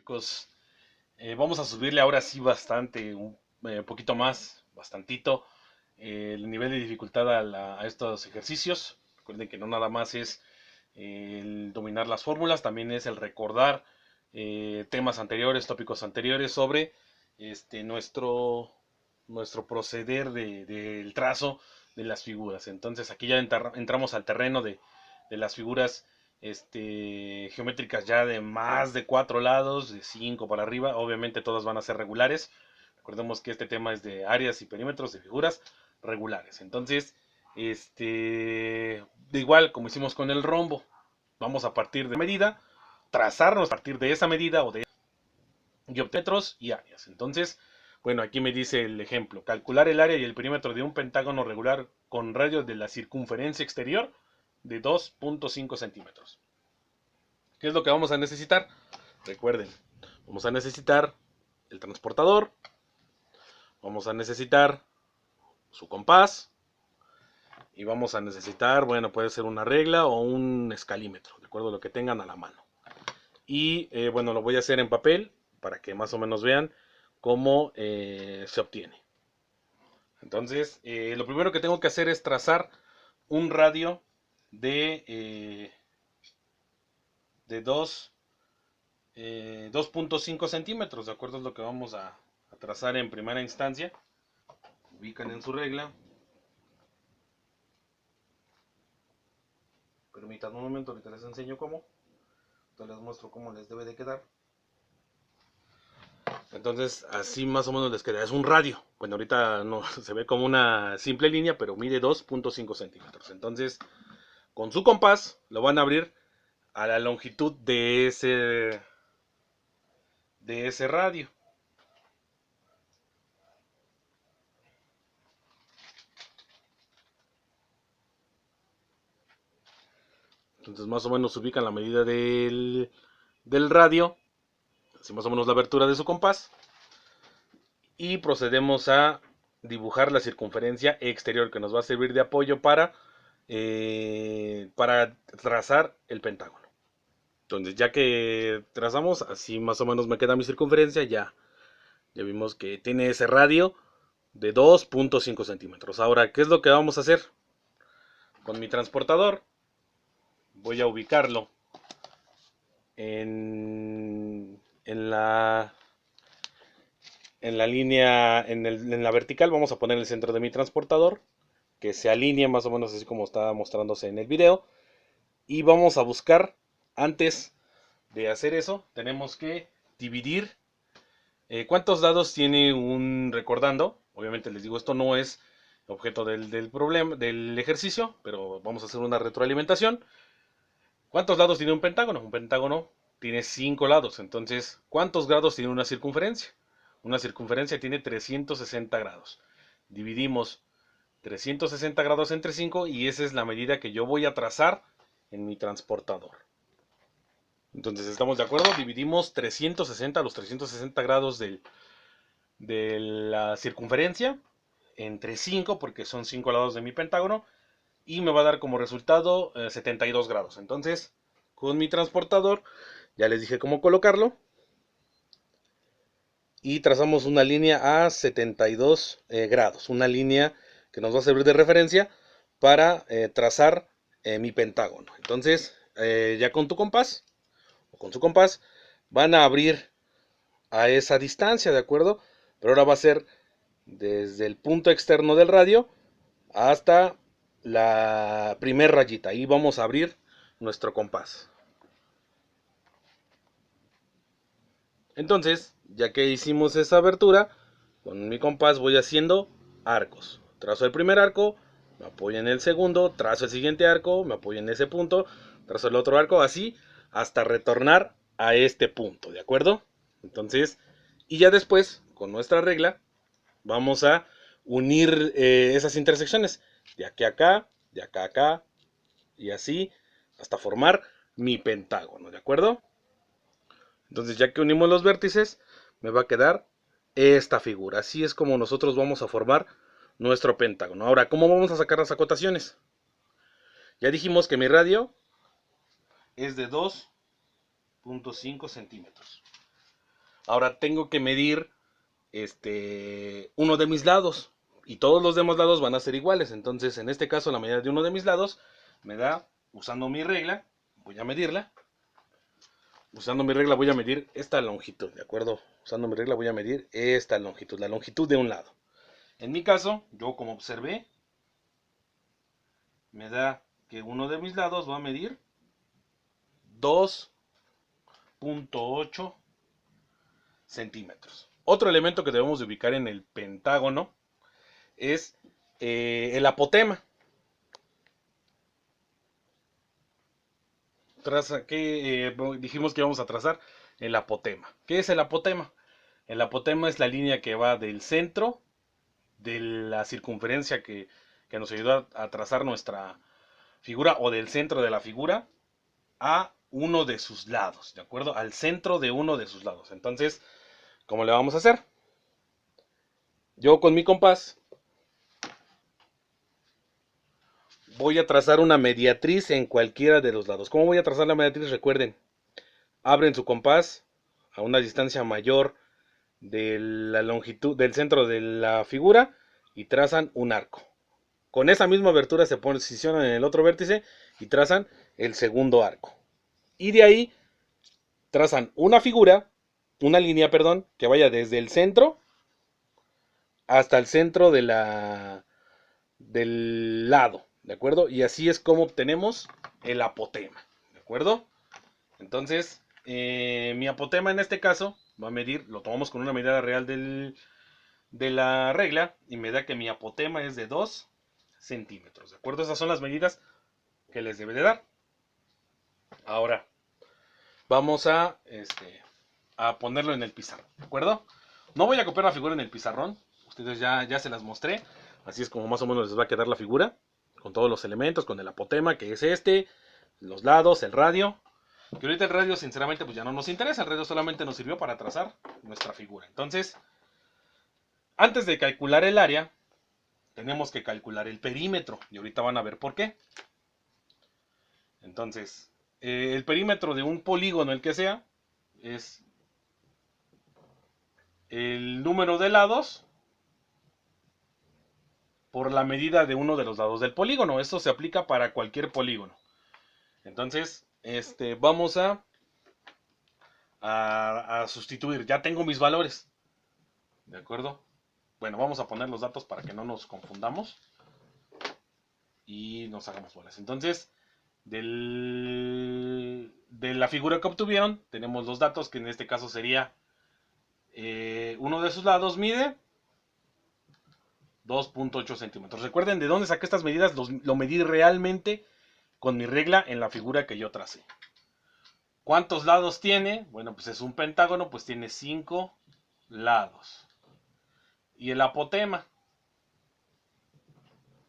chicos. Vamos a subirle ahora sí bastante, un poquito más, bastantito, el nivel de dificultad a estos ejercicios. Recuerden que no nada más es el dominar las fórmulas, también es el recordar temas anteriores, tópicos anteriores sobre nuestro proceder del trazo de las figuras. Entonces aquí ya entramos al terreno de las figuras geométricas ya de más de 4 lados, de 5 para arriba. Obviamente todas van a ser regulares. Recordemos que este tema es de áreas y perímetros de figuras regulares. Entonces, de igual como hicimos con el rombo, vamos a partir de medida, trazarnos a partir de esa medida o de metros y áreas. Entonces, bueno, aquí me dice el ejemplo: calcular el área y el perímetro de un pentágono regular con radio de la circunferencia exterior de 2.5 centímetros. ¿Qué es lo que vamos a necesitar? Recuerden, vamos a necesitar el transportador, vamos a necesitar su compás y vamos a necesitar, bueno, puede ser una regla o un escalímetro, de acuerdo a lo que tengan a la mano. Y bueno, lo voy a hacer en papel para que más o menos vean cómo se obtiene. Entonces, lo primero que tengo que hacer es trazar un radio de 2.5 centímetros, de acuerdo a lo que vamos a trazar en primera instancia. Ubican en su regla. Permítanme un momento, ahorita les enseño cómo. Entonces les muestro cómo les debe de quedar. Entonces así más o menos les queda. Es un radio. Bueno, ahorita no se ve como una simple línea, pero mide 2.5 centímetros. Entonces, con su compás lo van a abrir a la longitud de ese radio. Entonces más o menos ubican la medida del radio, así más o menos la abertura de su compás, y procedemos a dibujar la circunferencia exterior que nos va a servir de apoyo para trazar el pentágono. Entonces ya que trazamos, así más o menos me queda mi circunferencia, ya vimos que tiene ese radio de 2.5 centímetros. Ahora, ¿qué es lo que vamos a hacer? Con mi transportador voy a ubicarlo en la línea, en la vertical. Vamos a poner el centro de mi transportador, que se alinee más o menos así como está mostrándose en el video. Y vamos a buscar, antes de hacer eso, tenemos que dividir. ¿Cuántos lados tiene recordando? Obviamente les digo, esto no es objeto del problema, del ejercicio, pero vamos a hacer una retroalimentación. ¿Cuántos lados tiene un pentágono? Un pentágono tiene 5 lados. Entonces, ¿cuántos grados tiene una circunferencia? Una circunferencia tiene 360 grados. Dividimos 360 grados entre 5 y esa es la medida que yo voy a trazar en mi transportador. Entonces, ¿estamos de acuerdo? Dividimos 360, los 360 grados de la circunferencia entre 5, porque son 5 lados de mi pentágono, y me va a dar como resultado 72 grados. Entonces, con mi transportador, ya les dije cómo colocarlo, y trazamos una línea a 72 grados, una línea que nos va a servir de referencia para trazar mi pentágono. Entonces, ya con tu compás, o con su compás, van a abrir a esa distancia, ¿de acuerdo? Pero ahora va a ser desde el punto externo del radio hasta la primer rayita. Ahí vamos a abrir nuestro compás. Entonces, ya que hicimos esa abertura, con mi compás voy haciendo arcos. Trazo el primer arco, me apoyo en el segundo, trazo el siguiente arco, me apoyo en ese punto, trazo el otro arco, así hasta retornar a este punto, ¿de acuerdo? Entonces, y ya después, con nuestra regla, vamos a unir esas intersecciones, de aquí a acá, de acá a acá, y así, hasta formar mi pentágono, ¿de acuerdo? Entonces, ya que unimos los vértices, me va a quedar esta figura. Así es como nosotros vamos a formar nuestro pentágono. Ahora, ¿cómo vamos a sacar las acotaciones? Ya dijimos que mi radio es de 2.5 centímetros. Ahora tengo que medir uno de mis lados. Y todos los demás lados van a ser iguales. Entonces, en este caso, la medida de uno de mis lados me da, usando mi regla, voy a medirla. Usando mi regla voy a medir esta longitud, ¿de acuerdo? Usando mi regla voy a medir esta longitud, la longitud de un lado. En mi caso, yo como observé, me da que uno de mis lados va a medir 2.8 centímetros. Otro elemento que debemos de ubicar en el pentágono es el apotema. Dijimos que íbamos a trazar el apotema. ¿Qué es el apotema? El apotema es la línea que va del centro de la circunferencia que nos ayuda a trazar nuestra figura, o del centro de la figura a uno de sus lados, ¿de acuerdo? Al centro de uno de sus lados. Entonces, ¿cómo le vamos a hacer? Yo con mi compás voy a trazar una mediatriz en cualquiera de los lados. ¿Cómo voy a trazar la mediatriz? Recuerden, abren su compás a una distancia mayor de la longitud del centro de la figura y trazan un arco. Con esa misma abertura se posicionan en el otro vértice y trazan el segundo arco. Y de ahí trazan una línea, que vaya desde el centro hasta el centro del lado, ¿de acuerdo? Y así es como obtenemos el apotema, ¿de acuerdo? Entonces, mi apotema en este caso va a medir, lo tomamos con una medida real de la regla, y me da que mi apotema es de 2 centímetros, ¿de acuerdo? Esas son las medidas que les debe de dar. Ahora, vamos a ponerlo en el pizarrón, ¿de acuerdo? No voy a copiar la figura en el pizarrón, ustedes ya se las mostré, así es como más o menos les va a quedar la figura, con todos los elementos, con el apotema, que es los lados, el radio, que ahorita el radio sinceramente pues ya no nos interesa, el radio solamente nos sirvió para trazar nuestra figura. Entonces, antes de calcular el área, tenemos que calcular el perímetro, y ahorita van a ver por qué. Entonces, el perímetro de un polígono, el que sea, es el número de lados por la medida de uno de los lados del polígono. Esto se aplica para cualquier polígono. Entonces, vamos a sustituir. Ya tengo mis valores, ¿de acuerdo? Bueno, vamos a poner los datos para que no nos confundamos y nos hagamos bolas. Entonces, de la figura que obtuvieron, tenemos los datos, que en este caso sería uno de sus lados mide 2.8 centímetros. Recuerden de dónde saqué estas medidas, lo medí realmente con mi regla en la figura que yo tracé. ¿Cuántos lados tiene? Bueno, pues es un pentágono, pues tiene 5 lados. ¿Y el apotema?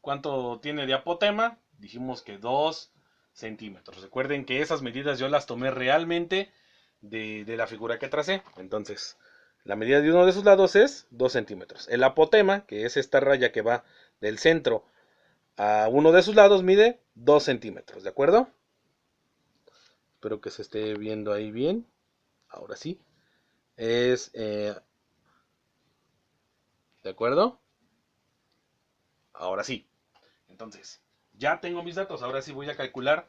¿Cuánto tiene de apotema? Dijimos que 2 centímetros. Recuerden que esas medidas yo las tomé realmente de la figura que tracé. Entonces, la medida de uno de sus lados es 2 centímetros. El apotema, que es esta raya que va del centro a uno de sus lados, mide 2 centímetros, ¿de acuerdo? Espero que se esté viendo ahí bien. Ahora sí. ¿De acuerdo? Ahora sí. Entonces, ya tengo mis datos. Ahora sí voy a calcular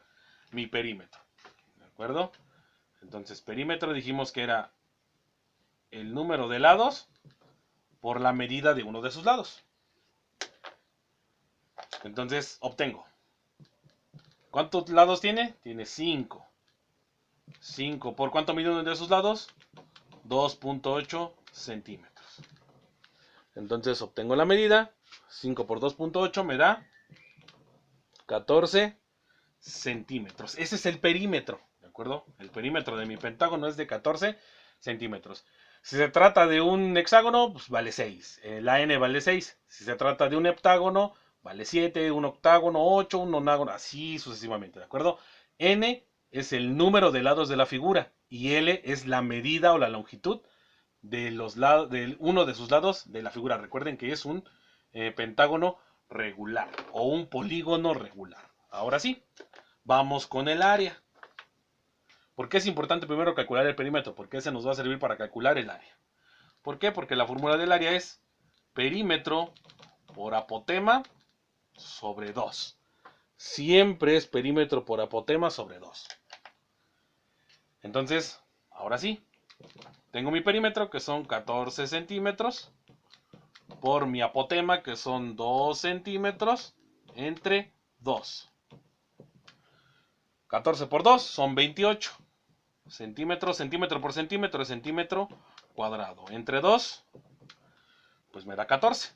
mi perímetro. ¿De acuerdo? Entonces, perímetro dijimos que era el número de lados por la medida de uno de sus lados. Entonces, obtengo. ¿Cuántos lados tiene? Tiene 5. 5. ¿Por cuánto mide uno de sus lados? 2.8 centímetros. Entonces, obtengo la medida. 5 por 2.8 me da 14 centímetros. Ese es el perímetro, ¿de acuerdo? El perímetro de mi pentágono es de 14 centímetros. Si se trata de un hexágono, pues vale 6. La n vale 6. Si se trata de un heptágono, vale 7. Un octágono, 8. Un nonágono, así sucesivamente, ¿de acuerdo? N es el número de lados de la figura y L es la medida o la longitud de los lados, de uno de sus lados de la figura. Recuerden que es un pentágono regular o un polígono regular. Ahora sí, vamos con el área. ¿Por qué es importante primero calcular el perímetro? Porque ese nos va a servir para calcular el área. ¿Por qué? Porque la fórmula del área es perímetro por apotema sobre 2. Siempre es perímetro por apotema sobre 2. Entonces, ahora sí, tengo mi perímetro que son 14 centímetros por mi apotema que son 2 centímetros entre 2. 14 por 2 son 28 centímetros. Centímetro por centímetro es centímetro cuadrado. Entre 2, pues me da 14.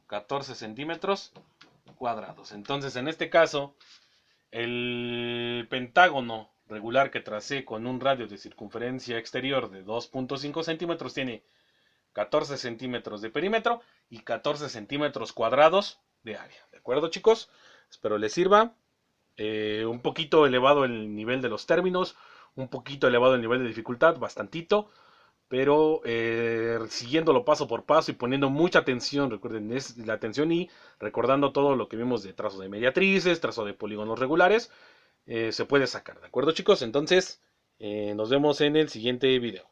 14 centímetros cuadrados. Entonces, en este caso, el pentágono regular que tracé con un radio de circunferencia exterior de 2.5 centímetros tiene 14 centímetros de perímetro y 14 centímetros cuadrados de área. ¿De acuerdo, chicos? Espero les sirva. Un poquito elevado el nivel de los términos, un poquito elevado el nivel de dificultad, bastantito, pero siguiéndolo paso por paso y poniendo mucha atención, recuerden, es la atención y recordando todo lo que vimos de trazo de mediatrices, trazo de polígonos regulares, se puede sacar, ¿de acuerdo, chicos? Entonces, nos vemos en el siguiente video.